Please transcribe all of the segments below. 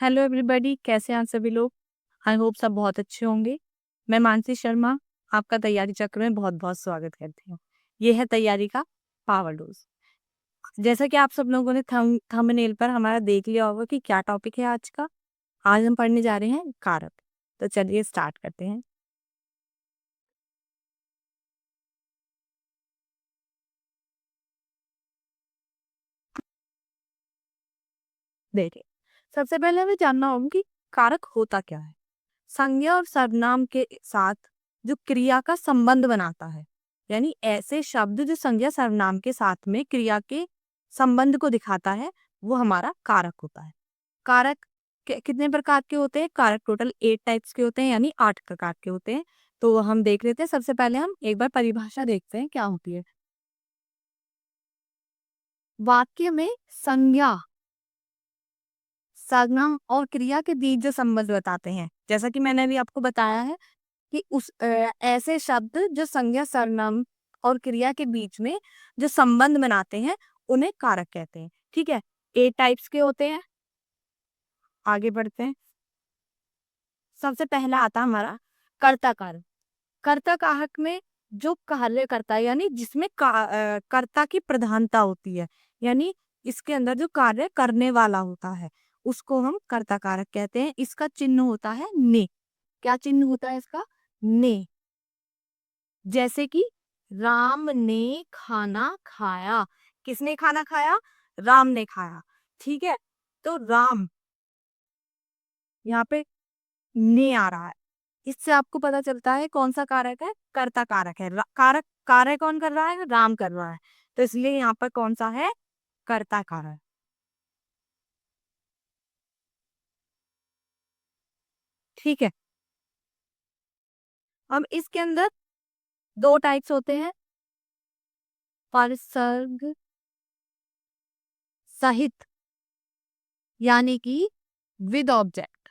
Hello everybody, कैसे हैं आप सभी लोग। आई होप सब बहुत अच्छे होंगे। मैं मानसी शर्मा आपका तैयारी चक्र में बहुत बहुत स्वागत करती हूँ। ये है तैयारी का पावर डोज। जैसा कि आप सब लोगों ने थंबनेल पर हमारा देख लिया होगा कि क्या टॉपिक है आज का। आज हम पढ़ने जा रहे हैं कारक। तो चलिए स्टार्ट करते हैं। देखिए, सबसे पहले हमें जानना होगा कि कारक होता क्या है। संज्ञा और सर्वनाम के साथ जो क्रिया का संबंध बनाता है, यानी ऐसे शब्द जो संज्ञा सर्वनाम के साथ में क्रिया के संबंध को दिखाता है, वो हमारा कारक होता है। कारक कितने प्रकार के होते हैं? कारक टोटल 8 टाइप्स के होते हैं, यानी 8 प्रकार के होते हैं। तो हम देख लेते हैं। सबसे पहले हम एक बार परिभाषा देखते हैं क्या होती है। वाक्य में संज्ञा, सर्वनाम और क्रिया के बीच जो संबंध बताते हैं, जैसा कि मैंने अभी आपको बताया है कि ऐसे शब्द जो संज्ञा सर्वनाम और क्रिया के बीच में जो संबंध बनाते हैं, उन्हें कारक कहते हैं। ठीक है, 8 टाइप्स के होते हैं। आगे बढ़ते हैं। सबसे पहला आता है हमारा कर्ता कारक। कर्ता कारक में जो कार्य करता है, यानी जिसमें कर्ता की प्रधानता होती है, यानी इसके अंदर जो कार्य करने वाला होता है, उसको हम कर्ता कारक कहते हैं। इसका चिन्ह होता है ने। क्या चिन्ह होता है इसका? ने। जैसे कि राम ने खाना खाया। किसने खाना खाया? राम ने खाया। ठीक है, तो राम, यहाँ पे ने आ रहा है। इससे आपको पता चलता है कौन सा कारक है? कर्ता कारक है। कारक कार्य कौन कर रहा है? राम कर रहा है। तो इसलिए यहाँ पर कौन सा है? कर्ता कारक। ठीक है, अब इसके अंदर दो टाइप्स होते हैं। परसर्ग सहित, यानी कि विद ऑब्जेक्ट,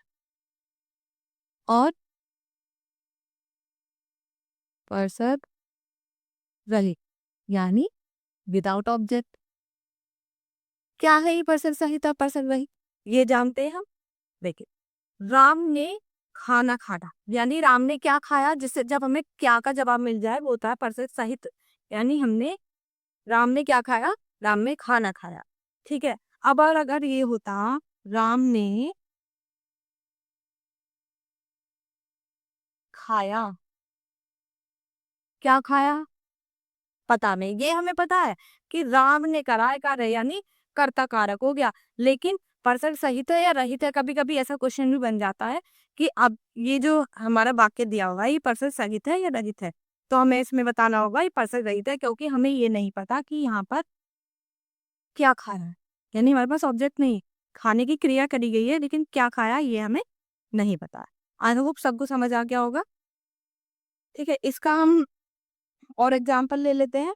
और परसर्ग रहित, यानी विदाउट ऑब्जेक्ट। क्या है ये परसर्ग सहित और परसर्ग रहित? ये जानते हैं हम। देखिए, राम ने खाना खाया, यानी राम ने क्या खाया, जिससे जब हमें क्या का जवाब मिल जाए वो होता है परसर्ग सहित। यानी राम ने क्या खाया? राम ने खाना खाया। ठीक है, अब और अगर ये होता राम ने खाया, क्या खाया? पता नहीं। ये हमें पता है कि राम ने करा है कार्य, यानी कर्ता कारक हो गया। लेकिन परसर्ग सहित है या रहित है, कभी कभी ऐसा क्वेश्चन भी बन जाता है कि अब ये जो हमारा वाक्य दिया हुआ है, ये परसर्ग सहित है या रहित है। तो हमें इसमें बताना होगा ये परसर्ग रहित है, क्योंकि हमें ये नहीं पता कि यहाँ पर क्या खाया है। यानी हमारे पास ऑब्जेक्ट नहीं है। खाने की क्रिया करी गई है, लेकिन क्या खाया ये हमें नहीं पता है। आई होप सबको समझ आ गया होगा। ठीक है, इसका हम और एग्जाम्पल ले लेते हैं।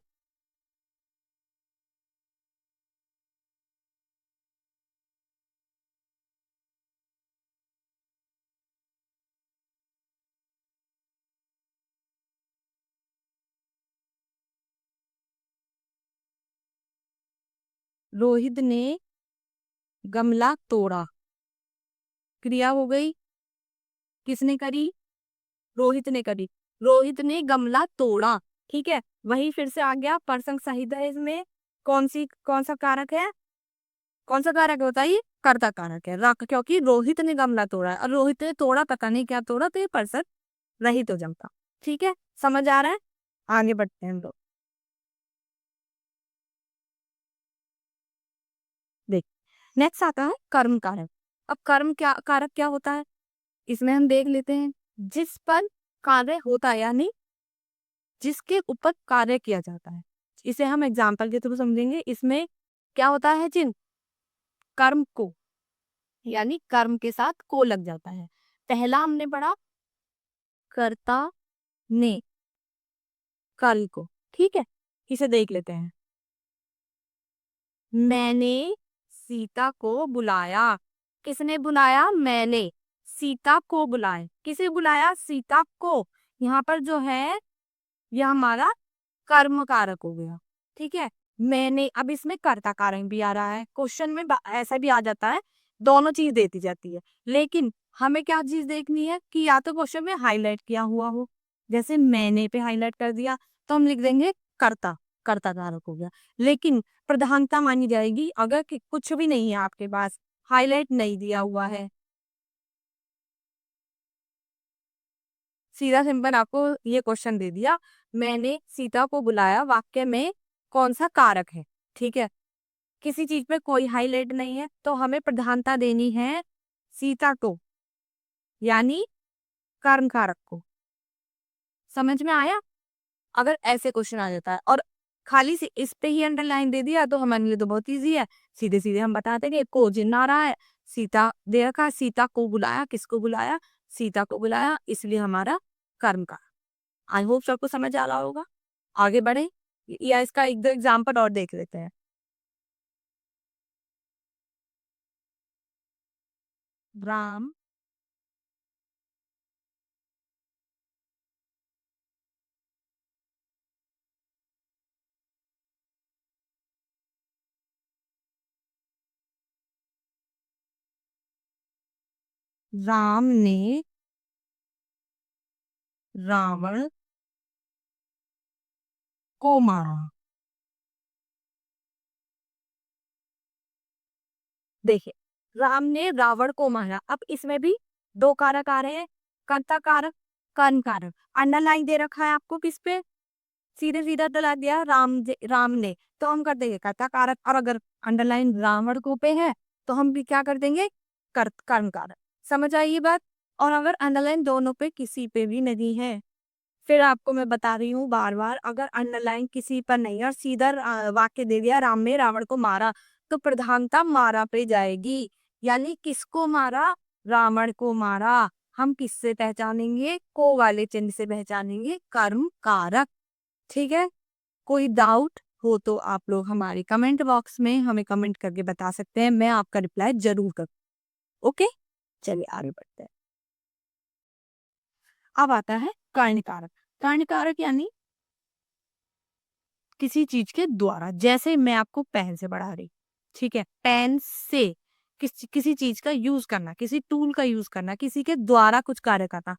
रोहित ने गमला तोड़ा। क्रिया हो गई, किसने करी? रोहित ने करी। रोहित ने गमला तोड़ा। ठीक है, वही फिर से आ गया प्रसंग सहित है। इसमें कौन सा कारक है? कौन सा कारक होता है? ये कर्ता कारक है। क्योंकि रोहित ने गमला तोड़ा है, और रोहित ने तोड़ा, पता नहीं क्या तोड़ा, तो ये पर्सन रहित हो जाता। ठीक है, समझ आ रहा है। आगे बढ़ते हैं हम लोग। देख, नेक्स्ट आता है कर्म कारक। अब कर्म क्या कारक क्या होता है, इसमें हम देख लेते हैं। जिस पर कार्य होता है, यानी जिसके ऊपर कार्य किया जाता है, इसे हम एग्जाम्पल के थ्रू समझेंगे। इसमें क्या होता है? चिन्ह कर्म को, यानी कर्म के साथ को लग जाता है। पहला हमने पढ़ा कर्ता ने, कल को। ठीक है, इसे देख लेते हैं। मैंने सीता को बुलाया। किसने बुलाया? मैंने सीता को बुलाया। किसे बुलाया? सीता को। यहाँ पर जो है यह हमारा कर्म कारक हो गया। ठीक है, मैंने, अब इसमें कर्ता कारक भी आ रहा है। क्वेश्चन में ऐसा भी आ जाता है दोनों चीज देती जाती है। लेकिन हमें क्या चीज देखनी है कि या तो क्वेश्चन में हाईलाइट किया हुआ हो, जैसे मैंने पे हाईलाइट कर दिया तो हम लिख देंगे कर्ता, कर्ता कारक हो गया। लेकिन प्रधानता मानी जाएगी अगर कुछ भी नहीं है आपके पास, हाईलाइट नहीं दिया हुआ है, सीधा सिंपल आपको ये क्वेश्चन दे दिया, मैंने सीता को बुलाया, वाक्य में कौन सा कारक है, ठीक है, किसी चीज पे कोई हाईलाइट नहीं है तो हमें प्रधानता देनी है सीता को, यानी कर्म कारक को। समझ में आया? अगर ऐसे क्वेश्चन आ जाता है और खाली से इस पे ही अंडरलाइन दे दिया तो हमारे लिए तो बहुत इजी है, सीधे सीधे हम बता देंगे को जिन आ रहा है, सीता दे रखा है, सीता को बुलाया, किसको बुलाया, सीता को बुलाया, इसलिए हमारा कर्म का। आई होप सबको समझ आ रहा होगा। आगे बढ़े या इसका एक दो एग्जाम्पल और देख लेते हैं। राम राम ने रावण को मारा। देखिए, राम ने रावण को मारा, अब इसमें भी दो कारक आ रहे हैं, कर्ता कारक, कर्म कारक। अंडरलाइन दे रखा है आपको किस पे, सीधे सीधा डला दिया राम ने, तो हम कर देंगे कर्ता कारक। और अगर अंडरलाइन रावण को पे है तो हम भी क्या कर देंगे, कर्म कारक। समझ आई ये बात? और अगर अंडरलाइन दोनों पे किसी पे भी नहीं है, फिर आपको मैं बता रही हूँ बार बार, अगर अंडरलाइन किसी पर नहीं है और सीधा वाक्य दे दिया राम ने रावण को मारा, तो प्रधानता मारा पे जाएगी, यानी किसको मारा, रावण को मारा। हम किससे पहचानेंगे, को वाले चिन्ह से पहचानेंगे, कर्म कारक। ठीक है, कोई डाउट हो तो आप लोग हमारे कमेंट बॉक्स में हमें कमेंट करके बता सकते हैं, मैं आपका रिप्लाई जरूर करूँ। ओके, चलिए आगे बढ़ते हैं। अब आता है कर्ण कारक। कर्ण कारक यानी किसी चीज के द्वारा, जैसे मैं आपको पेन से पढ़ा रही, ठीक है, पेन से किसी चीज का यूज करना, किसी टूल का यूज करना, किसी के द्वारा कुछ कार्य करना,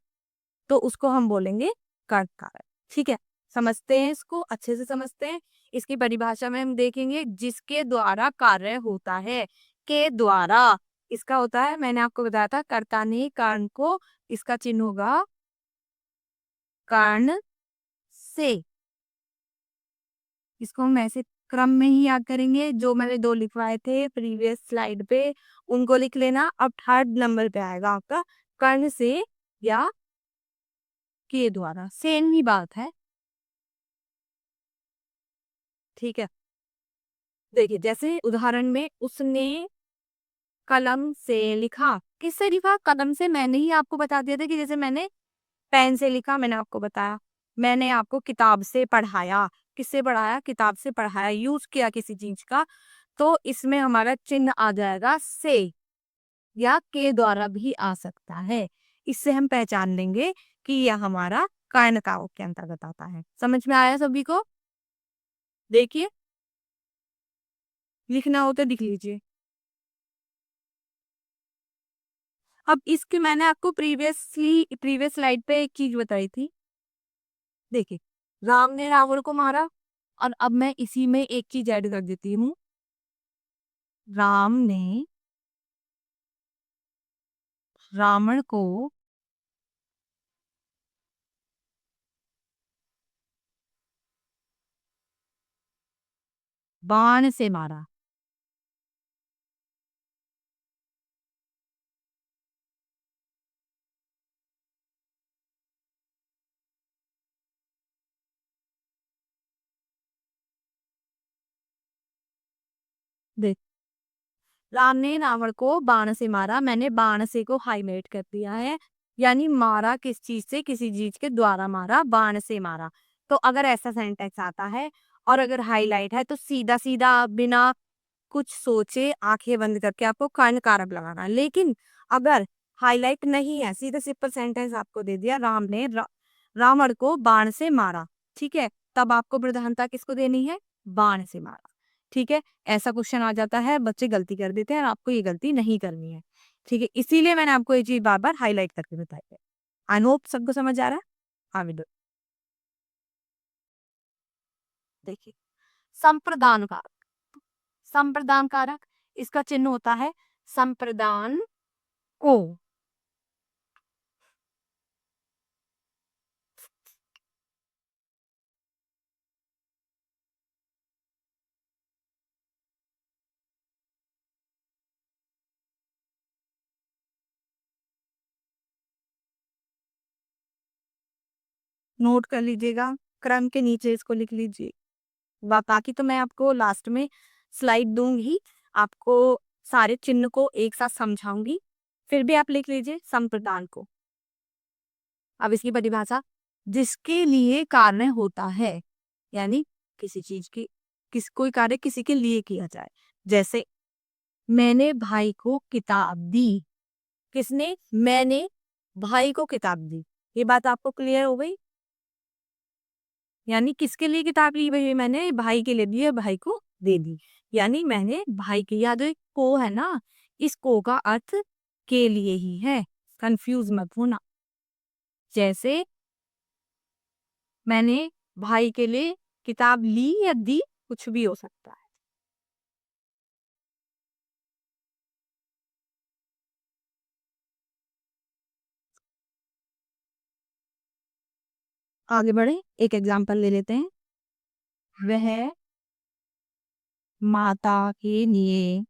तो उसको हम बोलेंगे कर्म कारक। ठीक है, समझते हैं, इसको अच्छे से समझते हैं। इसकी परिभाषा में हम देखेंगे जिसके द्वारा कार्य होता है, के द्वारा, इसका होता है, मैंने आपको बताया था कर्ता ने कर्ण को, इसका चिन्ह होगा कर्ण से। इसको हम ऐसे क्रम में ही याद करेंगे, जो मैंने दो लिखवाए थे प्रीवियस स्लाइड पे उनको लिख लेना। अब थर्ड नंबर पे आएगा आपका कर्ण से या के द्वारा, सेम ही बात है। ठीक है, देखिए जैसे उदाहरण में उसने कलम से लिखा, किससे लिखा, कलम से। मैंने ही आपको बता दिया था कि जैसे मैंने पेन से लिखा, मैंने आपको बताया, मैंने आपको किताब से पढ़ाया, किससे पढ़ाया, किताब से पढ़ाया, यूज किया किसी चीज का, तो इसमें हमारा चिन्ह आ जाएगा से, या के द्वारा भी आ सकता है। इससे हम पहचान लेंगे कि यह हमारा कायनताओं के अंतर्गत आता है। समझ में आया सभी को? देखिए, लिखना हो तो लिख लीजिए। अब इसके मैंने आपको प्रीवियस स्लाइड पे एक चीज बताई थी। देखिए, राम ने रावण को मारा, और अब मैं इसी में एक चीज ऐड कर देती हूँ, राम ने रावण को बाण से मारा। देख, राम ने रावण को बाण से मारा, मैंने बाण से को हाईलाइट कर दिया है, यानी मारा किस चीज से, किसी चीज के द्वारा मारा, बाण से मारा। तो अगर ऐसा सेंटेंस आता है और अगर हाईलाइट है तो सीधा सीधा बिना कुछ सोचे आंखें बंद करके आपको कर्ण कारक लगाना है। लेकिन अगर हाईलाइट नहीं है, सीधा सिंपल सेंटेंस आपको दे दिया, राम ने रावण को बाण से मारा, ठीक है, तब आपको प्रधानता किसको देनी है, बाण से मारा। ठीक है, ऐसा क्वेश्चन आ जाता है, बच्चे गलती कर देते हैं और आपको ये गलती नहीं करनी है। ठीक है, इसीलिए मैंने आपको ये चीज़ बार-बार हाइलाइट करके बताई है। आई होप सबको समझ आ रहा है? आगे दो देखिए, संप्रदान कारक। संप्रदान कारक, इसका चिन्ह होता है संप्रदान ओ। नोट कर लीजिएगा, क्रम के नीचे इसको लिख लीजिए। बाकी तो मैं आपको लास्ट में स्लाइड दूंगी, आपको सारे चिन्ह को एक साथ समझाऊंगी, फिर भी आप लिख लीजिए संप्रदान को। अब इसकी परिभाषा, जिसके लिए कार्य होता है, यानी किसी चीज की कोई कार्य किसी के लिए किया जाए। जैसे मैंने भाई को किताब दी। किसने? मैंने भाई को किताब दी। ये बात आपको क्लियर हो गई? यानी किसके लिए किताब ली भाई? मैंने भाई के लिए दी है, भाई को दे दी। यानी मैंने भाई की, याद है को है ना, इस को का अर्थ के लिए ही है, कंफ्यूज मत होना। जैसे मैंने भाई के लिए किताब ली या दी, कुछ भी हो सकता है। आगे बढ़े, एक एग्जांपल ले लेते हैं। वह माता के लिए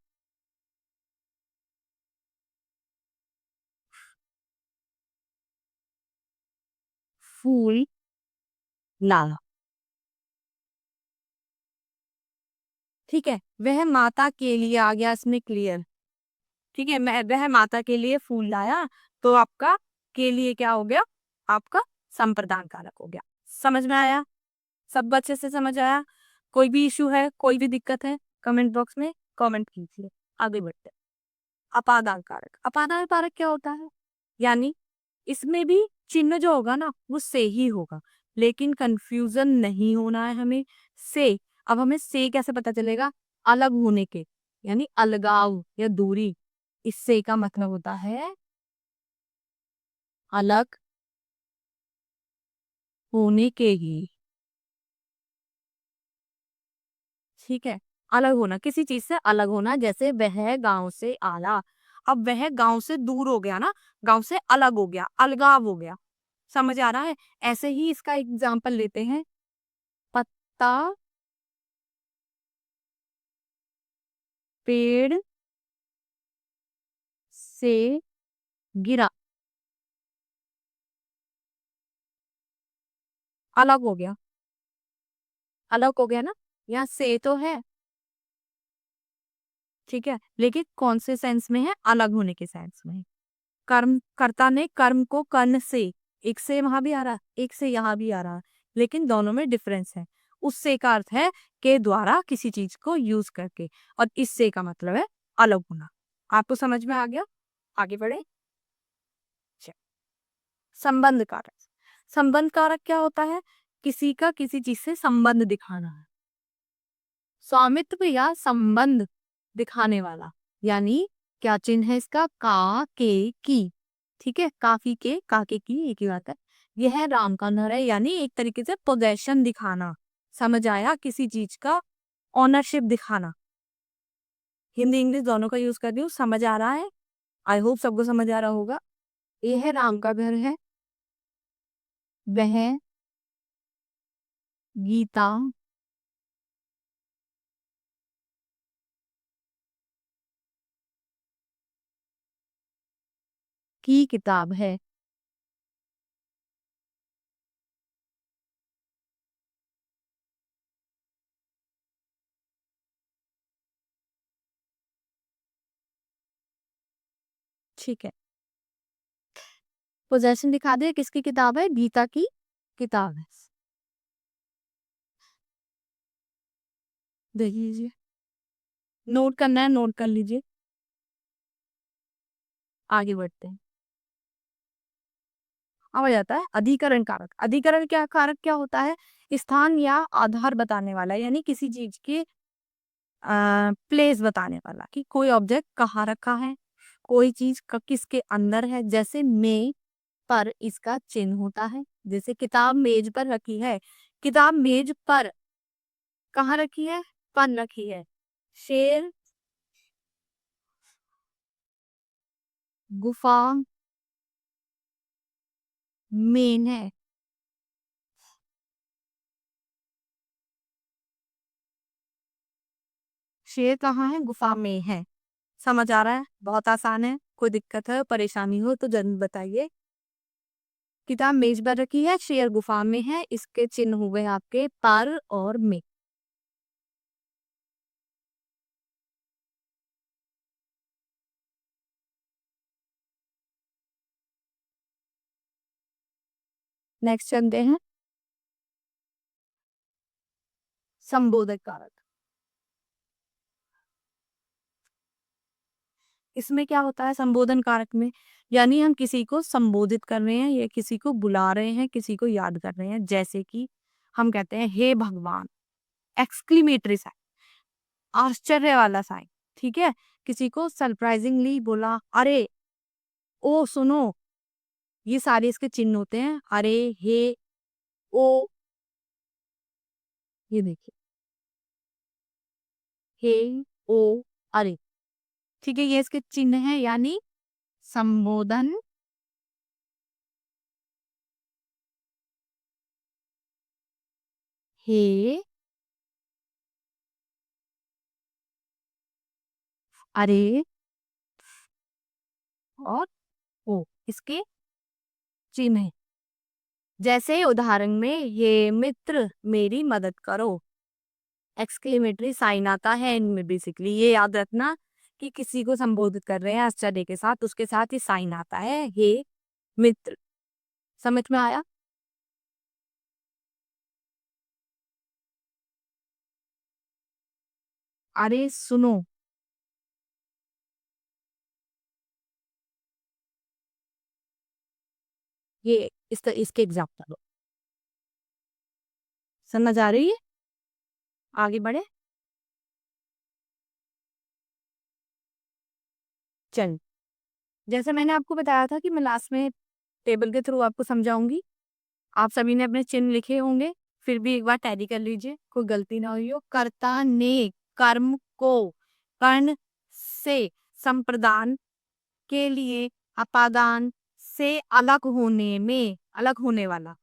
फूल लाया। ठीक है, वह माता के लिए आ गया इसमें क्लियर। ठीक है, मैं वह माता के लिए फूल लाया, तो आपका के लिए क्या हो गया? आपका संप्रदान कारक हो गया। समझ में आया? सब अच्छे से समझ आया? कोई भी इशू है, कोई भी दिक्कत है, कमेंट बॉक्स में कमेंट कीजिए। आगे बढ़ते हैं। अपादान कारक। अपादान कारक क्या होता है? यानी इसमें भी चिन्ह जो होगा ना, वो से ही होगा, लेकिन कंफ्यूजन नहीं होना है हमें। से, अब हमें से कैसे पता चलेगा? अलग होने के, यानी अलगाव या दूरी। इससे का मतलब होता है अलग होने के ही। ठीक है, अलग होना, किसी चीज से अलग होना। जैसे वह गांव से आया, अब वह गांव से दूर हो गया ना, गांव से अलग हो गया, अलगाव हो गया। समझ आ रहा है? ऐसे ही इसका एग्जाम्पल लेते हैं। पत्ता पेड़ से गिरा, अलग हो गया। अलग हो गया ना, यहाँ से तो है, ठीक है, लेकिन कौन से सेंस में है? अलग होने के सेंस में है। कर्म, कर्ता ने कर्म को कर्ण से, एक से वहां भी आ रहा, एक से यहाँ भी आ रहा, लेकिन दोनों में डिफरेंस है। उससे का अर्थ है के द्वारा किसी चीज को यूज करके, और इससे का मतलब है अलग होना। आपको समझ में आ गया? आगे बढ़े। चलिए, संबंध कारक। संबंध कारक क्या होता है? किसी का किसी चीज से संबंध दिखाना है, स्वामित्व या संबंध दिखाने वाला। यानी क्या चिन्ह है इसका? का, के, की। ठीक है, काफी के, काके की, एक ही बात है। यह है राम का नर है, यानी एक तरीके से पोजेशन दिखाना। समझ आया? किसी चीज का ऑनरशिप दिखाना। हिंदी इंग्लिश दोनों का यूज कर रही हूँ, समझ आ रहा है? आई होप सबको समझ आ रहा होगा। यह राम का घर है, वह गीता की किताब है। ठीक है, पोजेशन दिखा दे, किसकी किताब है? गीता की किताब है। देख लीजिए, नोट करना है नोट कर लीजिए। आगे बढ़ते हैं। अब आ जाता है अधिकरण कारक। अधिकरण क्या कारक क्या होता है? स्थान या आधार बताने वाला, यानी किसी चीज के प्लेस बताने वाला कि कोई ऑब्जेक्ट कहाँ रखा है, कोई चीज किसके अंदर है। जैसे में पर इसका चिन्ह होता है। जैसे किताब मेज पर रखी है, किताब मेज पर कहाँ रखी है, पर रखी है। शेर गुफा में है। शेर कहाँ है, गुफा में है। समझ आ रहा है, बहुत आसान है। कोई दिक्कत है, परेशानी हो तो जरूर बताइए। किताब मेज पर रखी है, शेर गुफा में है, इसके चिन्ह हुए आपके पर और में। नेक्स्ट चलते हैं, संबोधक कारक। इसमें क्या होता है संबोधन कारक में, यानी हम किसी को संबोधित कर रहे हैं या किसी को बुला रहे हैं, किसी को याद कर रहे हैं। जैसे कि हम कहते हैं हे भगवान, एक्सक्लेमेटरी साइन, आश्चर्य वाला साइन। ठीक है, किसी को सरप्राइजिंगली बोला, अरे ओ सुनो, ये सारे इसके चिन्ह होते हैं। अरे, हे, ओ, ये देखिए, हे, ओ, अरे। ठीक है, ये इसके चिन्ह है, यानी संबोधन हे, अरे और ओ, इसके चिन्ह हैं। जैसे उदाहरण में ये मित्र मेरी मदद करो, एक्सक्लेमेटरी साइन आता है इनमें। बेसिकली ये याद रखना कि किसी को संबोधित कर रहे हैं आश्चर्य के साथ, उसके साथ ही साइन आता है हे मित्र। समझ में आया? अरे सुनो, ये इसके एग्जाम्पल समझ आ रही है? आगे बढ़े, चल। जैसे मैंने आपको बताया था कि मैं लास्ट में टेबल के थ्रू आपको समझाऊंगी। आप सभी ने अपने चिन्ह लिखे होंगे, फिर भी एक बार टैली कर लीजिए, कोई गलती ना हुई हो। कर्ता ने कर्म को कर्ण से संप्रदान के लिए अपादान से अलग होने में, अलग होने वाला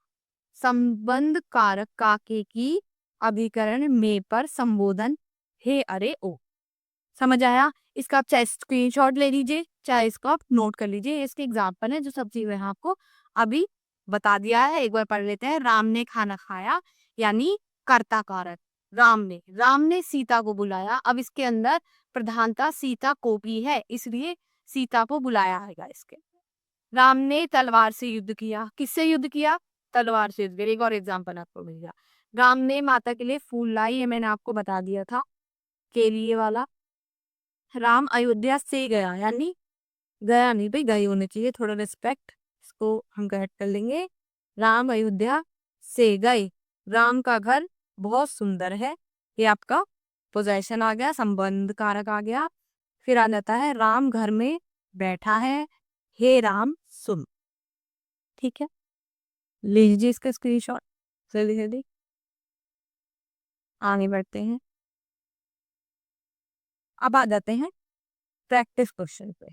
संबंध कारक काके की अभिकरण में पर संबोधन हे अरे ओ। समझ आया? इसका आप चाहे स्क्रीनशॉट ले लीजिए, चाहे इसको आप नोट कर लीजिए। ये इसके एग्जाम्पल है जो सब चीजें हैं आपको अभी बता दिया है। एक बार पढ़ लेते हैं। राम ने खाना खाया, यानी कर्ता कारक। राम ने सीता को बुलाया। अब इसके अंदर प्रधानता सीता को भी है, इसलिए सीता को बुलाया है इसके। राम ने तलवार से युद्ध किया। किससे युद्ध किया? तलवार से युद्ध। एक और एग्जाम्पल आपको मिल गया। राम ने माता के लिए फूल लाई, ये मैंने आपको बता दिया था, के लिए वाला। राम अयोध्या से गया, यानी गया नहीं भाई, गए होने चाहिए, थोड़ा रिस्पेक्ट, इसको हम करेक्ट कर लेंगे। राम अयोध्या से गए। राम का घर बहुत सुंदर है, ये आपका पोजेशन आ गया, संबंध कारक आ गया। फिर आ जाता है राम घर में बैठा है, हे राम सुन। ठीक है, लीजिए इसका स्क्रीनशॉट, जल्दी जल्दी आगे बढ़ते हैं। अब आ जाते हैं प्रैक्टिस क्वेश्चन पे।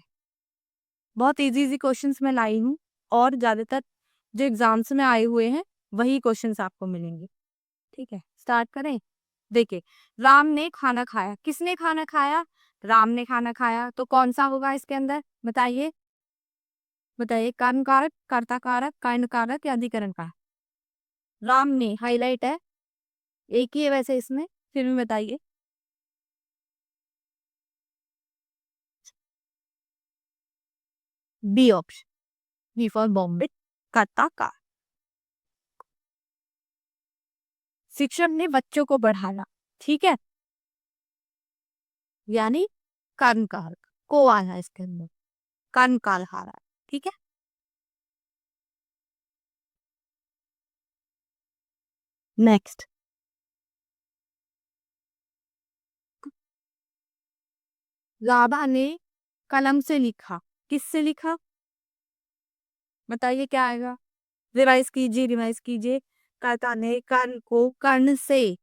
बहुत इजी इजी क्वेश्चंस मैं लाई हूँ, और ज्यादातर जो एग्जाम्स में आए हुए हैं वही क्वेश्चंस आपको मिलेंगे। ठीक है, स्टार्ट करें। देखिए, राम ने खाना खाया। किसने खाना खाया? राम ने खाना खाया, तो कौन सा होगा इसके अंदर? बताइए, बताइए, कर्म कारक, कर्ता कारक, कारण कारक या अधिकरण कारक? राम ने हाईलाइट है, एक ही है वैसे इसमें, फिर भी बताइए। B option, B for Bombay, कर्ता कारक। शिक्षक ने बच्चों को बढ़ाया, ठीक है, यानी कर्म कारक को आया इसके अंदर, कर्म काल आ रहा है। ठीक है, नेक्स्ट। राधा ने कलम से लिखा। किससे लिखा? बताइए क्या आएगा? रिवाइज कीजिए, रिवाइज कीजिए। कर्ता ने कर्ण को कर्ण से,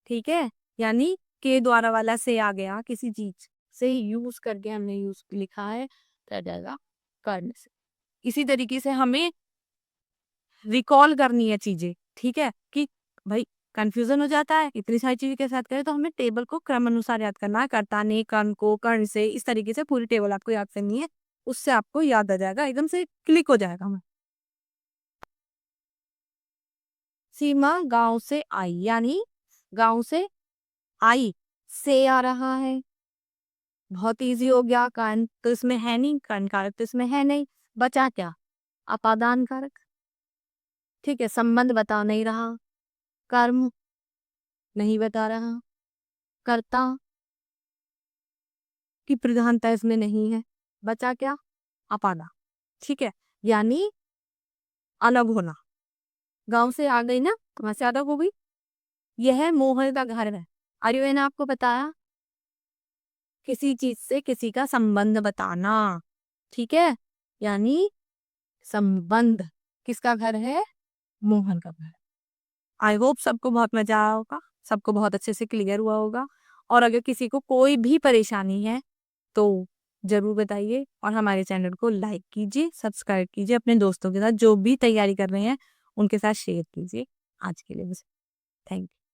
ठीक है, यानी के द्वारा वाला से आ गया, किसी चीज से यूज करके हमने यूज लिखा है, तो आ जाएगा कर्ण से। इसी तरीके से हमें रिकॉल करनी है चीजें, ठीक है, कि भाई कंफ्यूजन हो जाता है इतनी सारी चीजें के साथ करें, तो हमें टेबल को क्रम अनुसार याद करना है। कर्ता ने कर्ण को कर्ण से, इस तरीके से पूरी टेबल आपको याद करनी है। उससे आपको याद आ जाएगा, एकदम से क्लिक हो जाएगा हमें। सीमा गांव से आई, यानी गांव से आई से आ रहा है। बहुत इजी हो गया। कर्ण तो इसमें है नहीं, कर्ण कारक तो इसमें है नहीं, बचा क्या? अपादान कारक। ठीक है, संबंध बता नहीं रहा, कर्म नहीं बता रहा, कर्ता की प्रधानता इसमें नहीं है, बचा क्या? अपादा। ठीक है, यानी अलग होना। गांव से आ गई ना, वहां से अलग हो गई। यह मोहन का घर है। अरे मैंने आपको बताया, किसी चीज से किसी का संबंध बताना, ठीक है, यानी संबंध। किसका घर है? मोहन का घर। आई होप सबको बहुत मजा आया होगा, सबको बहुत अच्छे से क्लियर हुआ होगा। और अगर किसी को कोई भी परेशानी है तो जरूर बताइए, और हमारे चैनल को लाइक कीजिए, सब्सक्राइब कीजिए, अपने दोस्तों के साथ जो भी तैयारी कर रहे हैं उनके साथ शेयर कीजिए। आज के लिए बस, थैंक यू।